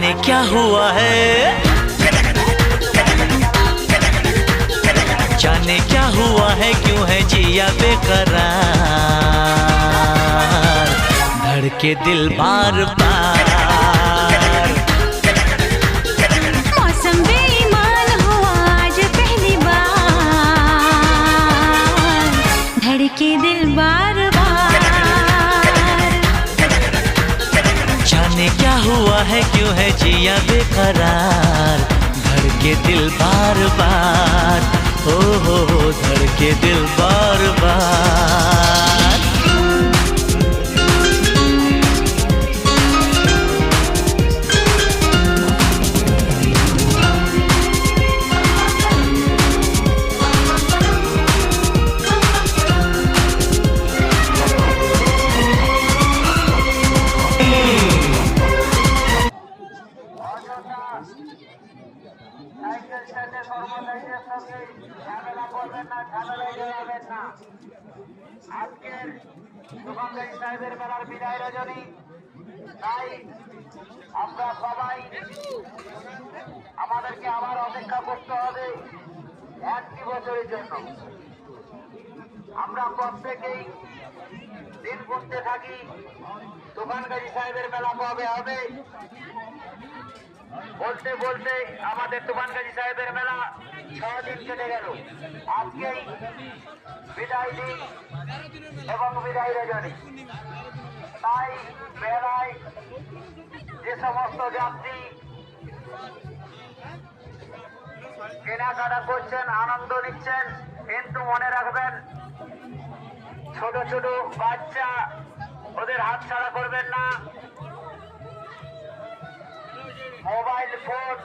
जाने क्या हुआ है, जाने क्या हुआ है, क्यों है जिया बेकरार, धड़के दिल बार बार। मौसम बेईमान हुआ आज पहली बार, धड़के दिल बार बार। जाने क्या हुआ है, क्यों है जिया बेकरार, धड़के दिल बार बार, हो धड़के दिल बार बार। আজকের দোকানদারি সাহেবের মেলার বিদায় রজনী, তাই আমরা সবাই আমাদেরকে আবার অপেক্ষা করতে হবে 1 বছরের জন্য। আমরা প্রত্যেকেই দিন গুনতে থাকি দোকানদারি সাহেবের মেলা কবে হবে। বলতে বলতে আমাদের দোকানদারি সাহেবের মেলা 6 দিন কেটে গেল। আজকেই বিদায় দিন এবং বিদায় রজনী, তাই মেলায় যে সমস্ত যাত্রী কেনাকাটা করছেন, আনন্দ নিচ্ছেন, কিন্তু মনে রাখবেন ছোট ছোট বাচ্চা ওদের হাত ছাড়া করবেন না। Mobile phone